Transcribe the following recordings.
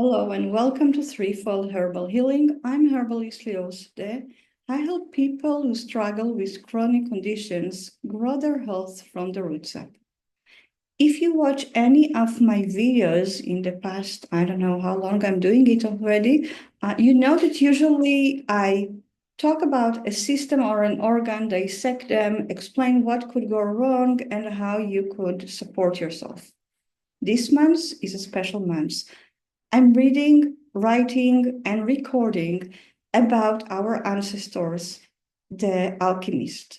Hello and welcome to Threefold Herbal Healing. I'm Herbalist Leosde. I help people who struggle with chronic conditions grow their health from the roots up. If you watch any of my videos in the past, I don't know how long I'm doing it already, you know that usually I talk about a system or an organ, dissect them, explain what could go wrong and how you could support yourself. This month is a special month. I'm reading, writing, and recording about our ancestors, the alchemists.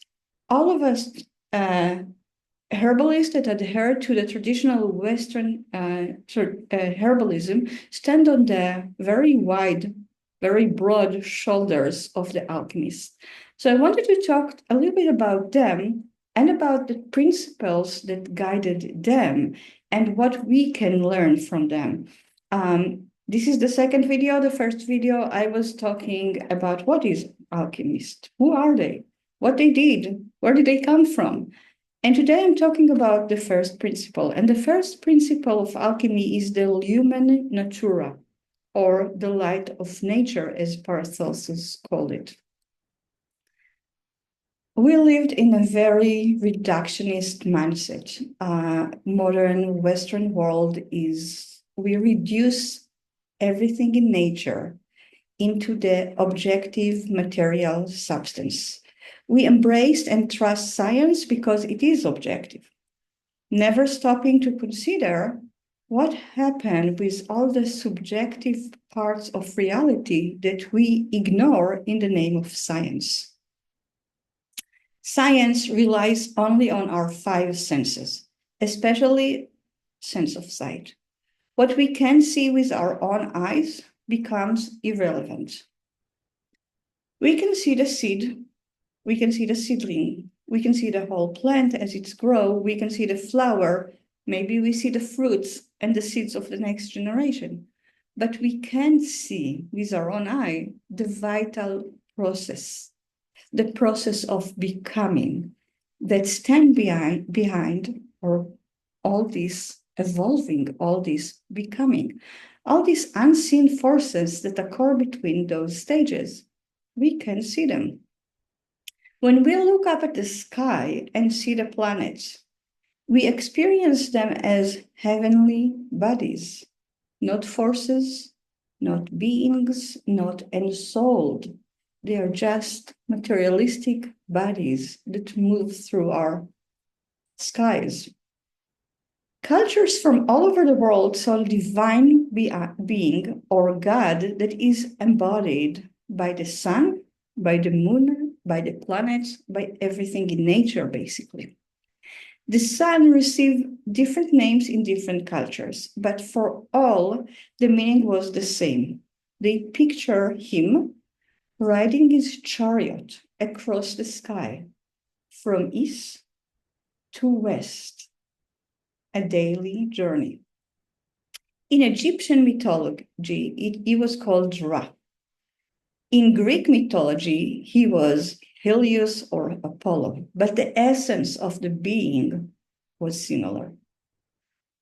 All of us herbalists that adhere to the traditional Western herbalism stand on the very wide, very broad shoulders of the alchemists. So I wanted to talk a little bit about them and about the principles that guided them and what we can learn from them. This is the second video. The first video, I was talking about what is alchemist, who are they, what they did, where did they come from? And today I'm talking about the first principle. And the first principle of alchemy is the lumen natura, or the light of nature, as Paracelsus called it. We lived in a very reductionist mindset. Modern Western world is, we reduce everything in nature into the objective material substance. We embraced and trust science because it is objective, never stopping to consider what happened with all the subjective parts of reality that we ignore in the name of science. Science relies only on our five senses, especially sense of sight. What we can see with our own eyes becomes irrelevant. We can see the seed, we can see the seedling, we can see the whole plant as it's grows, we can see the flower, maybe we see the fruits and the seeds of the next generation. But we can't see with our own eye the vital process, the process of becoming that stand behind or all this evolving, all this becoming, all these unseen forces that occur between those stages. We can see them. When we look up at the sky and see the planets, we experience them as heavenly bodies, not forces, not beings, not ensouled. They are just materialistic bodies that move through our skies. Cultures from all over the world saw divine being or God that is embodied by the sun, by the moon, by the planets, by everything in nature, basically. The sun received different names in different cultures, but for all, the meaning was the same. They picture him riding his chariot across the sky from east to west, a daily journey. In Egyptian mythology, he was called Ra. In Greek mythology, he was Helios or Apollo, but the essence of the being was similar.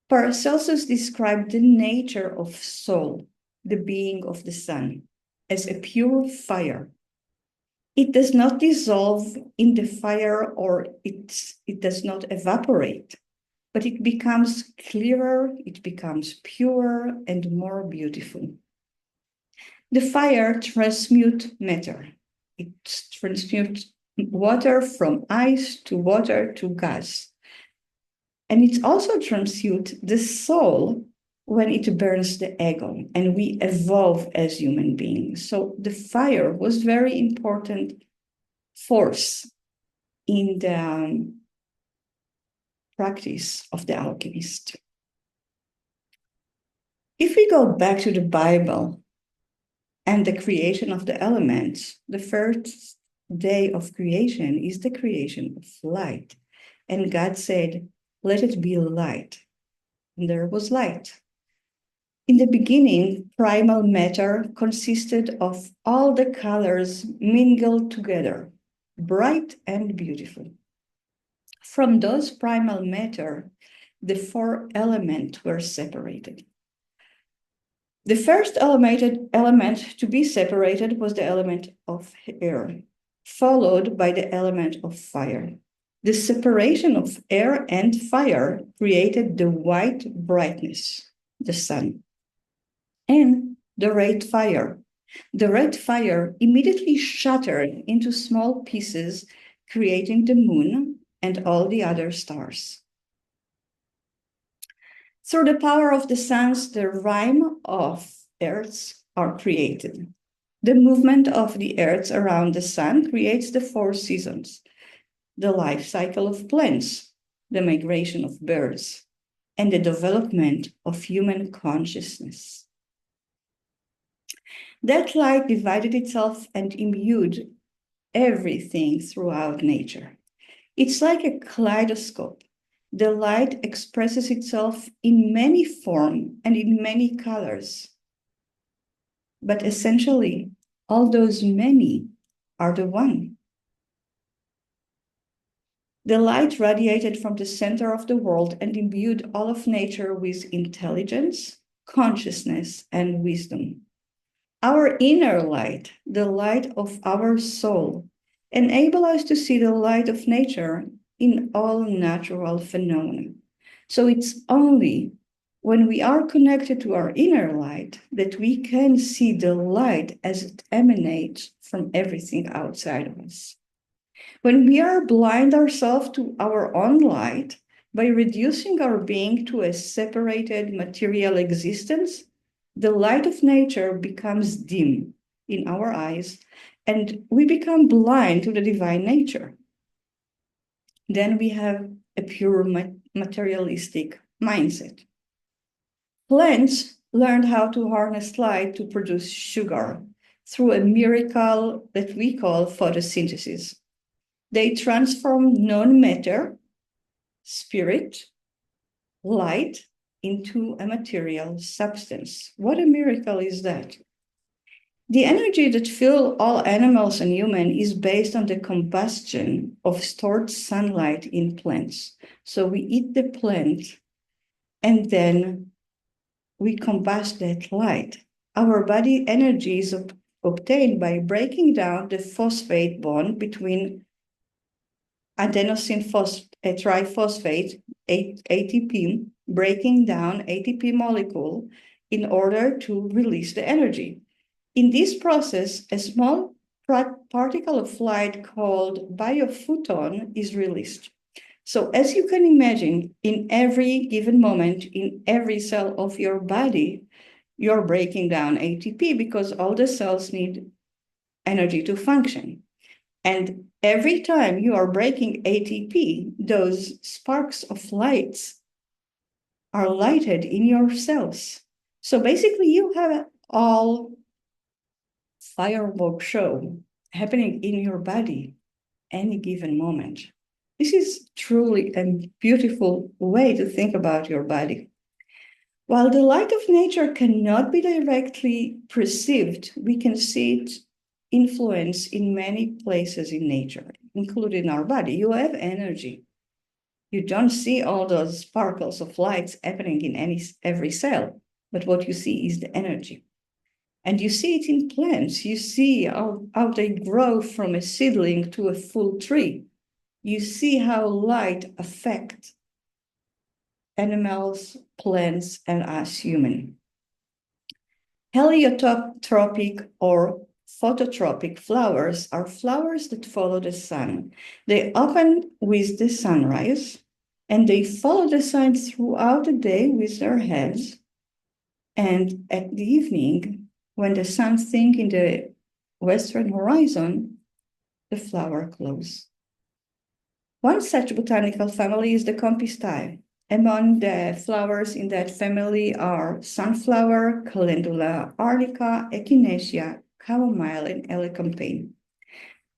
Paracelsus described the nature of soul, the being of the sun, as a pure fire. It does not dissolve in the fire or it does not evaporate, but it becomes clearer, it becomes purer and more beautiful. The fire transmutes matter. It transmutes water from ice to water to gas. And it also transmutes the soul when it burns the ego and we evolve as human beings. So the fire was very important force in the practice of the alchemist. If we go back to the Bible and the creation of the elements, the first day of creation is the creation of light. And God said, "Let it be light." And there was light. In the beginning, primal matter consisted of all the colors mingled together, bright and beautiful. From those primal matter, the four elements were separated. The first element to be separated was the element of air, followed by the element of fire. The separation of air and fire created the white brightness, the sun, and the red fire. The red fire immediately shattered into small pieces, creating the moon and all the other stars. Through the power of the suns, the rhyme of earths are created. The movement of the earth around the sun creates the four seasons, the life cycle of plants, the migration of birds, and the development of human consciousness. That light divided itself and imbued everything throughout nature. It's like a kaleidoscope. The light expresses itself in many forms and in many colors. But essentially, all those many are the one. The light radiated from the center of the world and imbued all of nature with intelligence, consciousness, and wisdom. Our inner light, the light of our soul, enable us to see the light of nature in all natural phenomena. So it's only when we are connected to our inner light that we can see the light as it emanates from everything outside of us. When we are blind ourselves to our own light by reducing our being to a separated material existence, the light of nature becomes dim in our eyes and we become blind to the divine nature. Then we have a pure materialistic mindset. Plants learned how to harness light to produce sugar through a miracle that we call photosynthesis. They transform non-matter, spirit, light into a material substance. What a miracle is that? The energy that fuels all animals and humans is based on the combustion of stored sunlight in plants. So we eat the plant and then we combust that light. Our body energy is obtained by breaking down the phosphate bond between adenosine triphosphate, ATP, breaking down ATP molecule in order to release the energy. In this process, a small particle of light called biophoton is released. So as you can imagine, in every given moment, in every cell of your body, you're breaking down ATP because all the cells need energy to function. And every time you are breaking ATP, those sparks of lights are lighted in your cells. So basically you have all firework show happening in your body any given moment. This is truly a beautiful way to think about your body. While the light of nature cannot be directly perceived, we can see it influence in many places in nature, including our body. You have energy. You don't see all those sparkles of lights happening in every cell, but what you see is the energy. And you see it in plants. You see how they grow from a seedling to a full tree. You see how light affects animals, plants, and us humans. Heliotropic or phototropic flowers are flowers that follow the sun. They open with the sunrise, and they follow the sun throughout the day with their heads. And at the evening, when the sun sinks in the western horizon, the flower closes. One such botanical family is the Compistae. Among the flowers in that family are sunflower, Calendula arnica, echinacea, chamomile, and elecampane.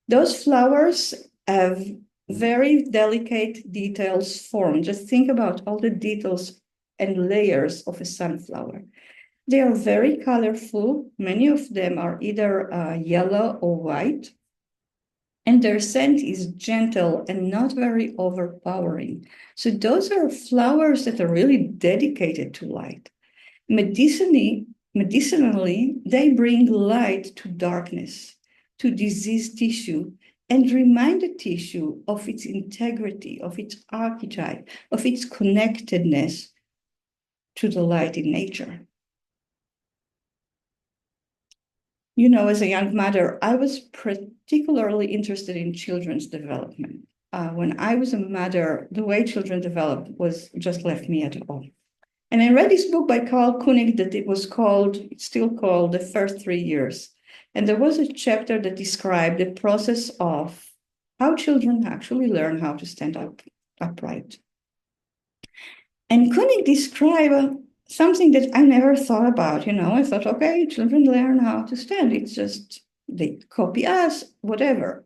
Those flowers have very delicate details formed. Just think about all the details and layers of a sunflower. They are very colorful. Many of them are either yellow or white. And their scent is gentle and not very overpowering. So those are flowers that are really dedicated to light. Medicinally, Medicinally, they bring light to darkness, to diseased tissue, and remind the tissue of its integrity, of its archetype, of its connectedness to the light in nature. As a young mother, I was particularly interested in children's development. When I was a mother, the way children develop was just left me at all. And I read this book by Carl Koenig that it's still called The First 3 Years. And there was a chapter that described the process of how children actually learn how to stand upright. And Koenig described something that I never thought about. I thought, okay, children learn how to stand. It's just they copy us, whatever.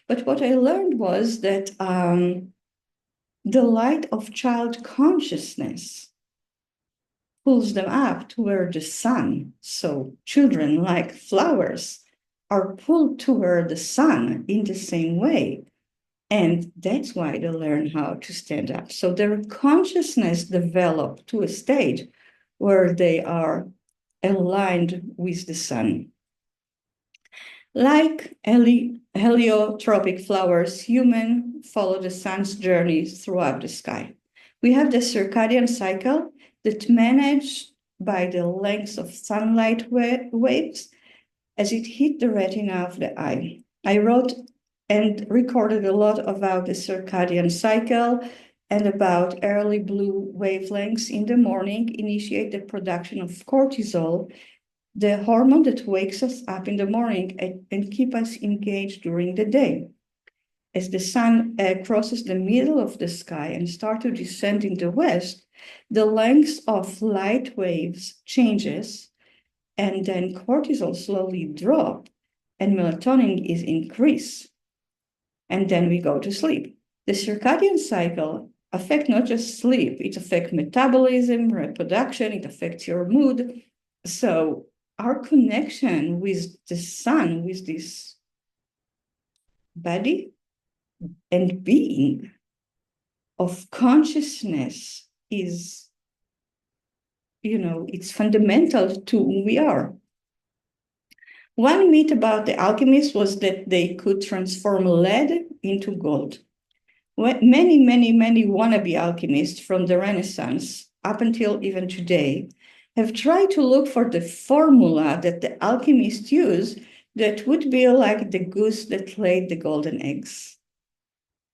But what I learned was that the light of child consciousness pulls them up toward the sun. So children, like flowers, are pulled toward the sun in the same way. And that's why they learn how to stand up. So their consciousness developed to a state where they are aligned with the sun. Like heliotropic flowers, humans follow the sun's journey throughout the sky. We have the circadian cycle that managed by the length of sunlight waves as it hit the retina of the eye. I wrote and recorded a lot about the circadian cycle and about early blue wavelengths in the morning initiate the production of cortisol, the hormone that wakes us up in the morning and keep us engaged during the day. As the sun crosses the middle of the sky and starts to descend in the west, the length of light waves changes, and then cortisol slowly drops, and melatonin is increased. And then we go to sleep. The circadian cycle affects not just sleep, it affects metabolism, reproduction, it affects your mood. So our connection with the sun, with this body and being of consciousness is, it's fundamental to who we are. One myth about the alchemists was that they could transform lead into gold. Many, many, many wannabe alchemists from the Renaissance up until even today have tried to look for the formula that the alchemists use that would be like the goose that laid the golden eggs.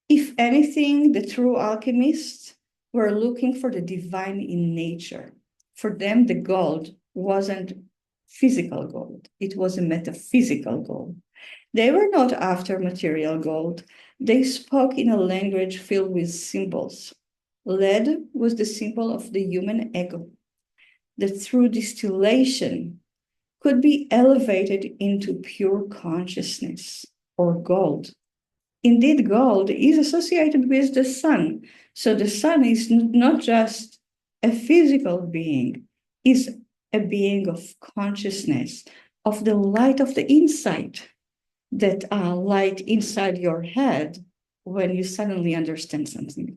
If anything, the true alchemists were looking for the divine in nature. For them, the gold wasn't physical gold, it was a metaphysical gold. They were not after material gold. They spoke in a language filled with symbols. Lead was the symbol of the human ego, that through distillation could be elevated into pure consciousness, or gold. Indeed, gold is associated with the sun. So the sun is not just a physical being, is a being of consciousness, of the light of the insight that light inside your head when you suddenly understand something.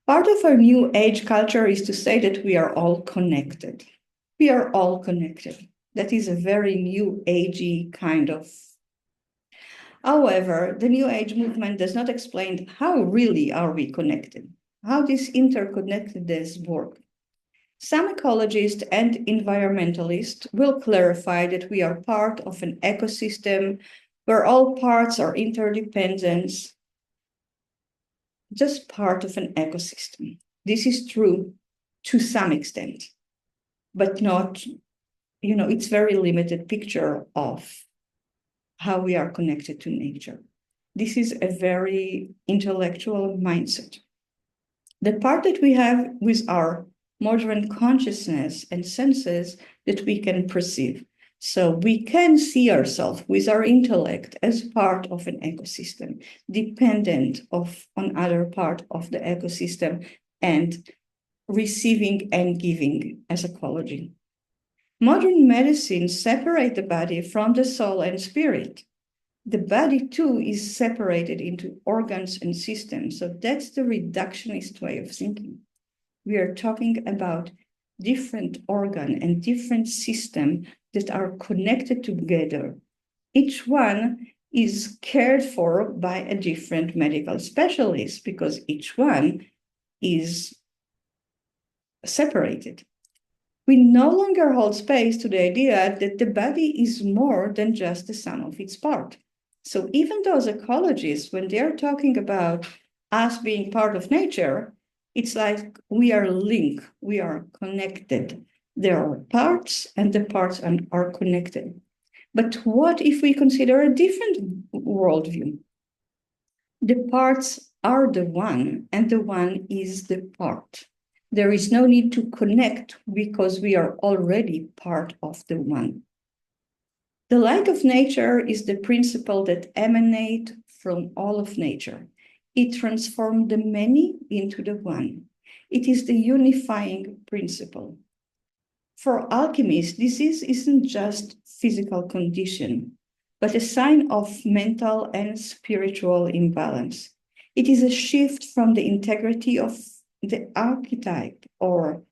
Part of our new age culture is to say that we are all connected. We are all connected. That is a very new agey kind of. However, the new age movement does not explain how really are we connected, how this interconnectedness works. Some ecologists and environmentalists will clarify that we are part of an ecosystem where all parts are interdependent, just part of an ecosystem. This is true to some extent, but not, it's very limited picture of how we are connected to nature. This is a very intellectual mindset. The part that we have with our modern consciousness and senses that we can perceive. So we can see ourselves with our intellect as part of an ecosystem, dependent on other part of the ecosystem and receiving and giving as ecology. Modern medicine separates the body from the soul and spirit. The body too is separated into organs and systems. So that's the reductionist way of thinking. We are talking about different organ and different system that are connected together. Each one is cared for by a different medical specialist because each one is separated. We no longer hold space to the idea that the body is more than just the sum of its parts. So even those ecologists, when they're talking about us being part of nature, it's like we are linked, we are connected. There are parts and the parts are connected. But what if we consider a different worldview? The parts are the one, and the one is the part. There is no need to connect because we are already part of the one. The light of nature is the principle that emanates from all of nature. It transforms the many into the one. It is the unifying principle. For alchemists, disease isn't just physical condition, but a sign of mental and spiritual imbalance. It is a shift from the integrity of the archetype or,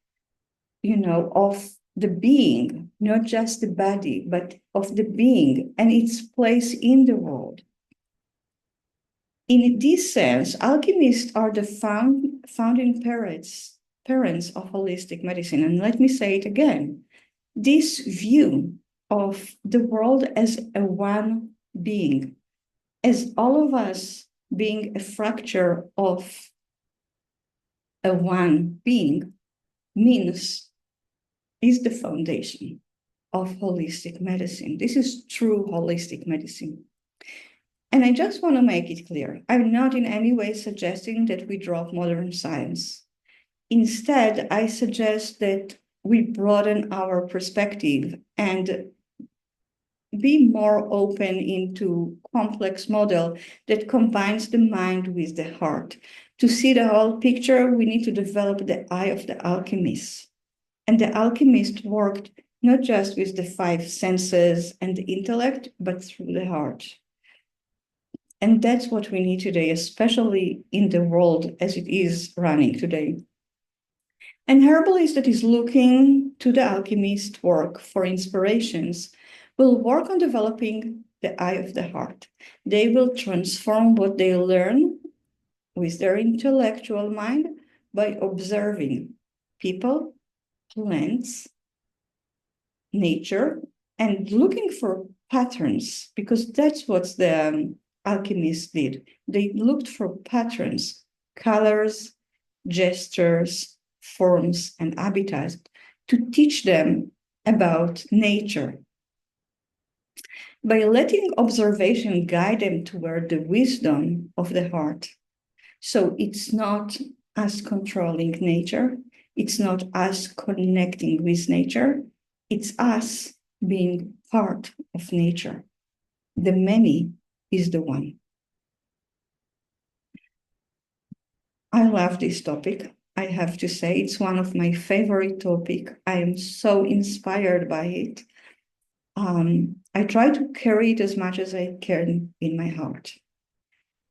of the being, not just the body, but of the being and its place in the world. In this sense, alchemists are the founding parents of holistic medicine. And let me say it again. This view of the world as a one being, as all of us being a fracture of a one being, is the foundation of holistic medicine. This is true holistic medicine. And I just want to make it clear, I'm not in any way suggesting that we drop modern science. Instead, I suggest that we broaden our perspective and be more open into complex model that combines the mind with the heart. To see the whole picture, we need to develop the eye of the alchemist. And the alchemist worked not just with the five senses and the intellect, but through the heart. And that's what we need today, especially in the world as it is running today. An herbalist that is looking to the alchemist work for inspirations will work on developing the eye of the heart. They will transform what they learn with their intellectual mind by observing people, plants, nature, and looking for patterns, because that's what the alchemists did. They looked for patterns, colors, gestures, forms, and habitats to teach them about nature. By letting observation guide them toward the wisdom of the heart. So it's not us controlling nature, it's not us connecting with nature, it's us being part of nature. The many is the one. I love this topic. I have to say, it's one of my favorite topics. I am so inspired by it. I try to carry it as much as I can in my heart.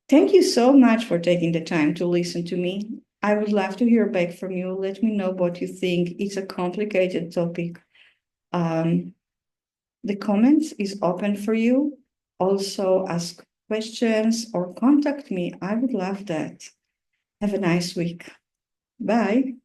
Thank you so much for taking the time to listen to me. I would love to hear back from you. Let me know what you think. It's a complicated topic. The comments is open for you. Also ask questions or contact me. I would love that. Have a nice week. Bye.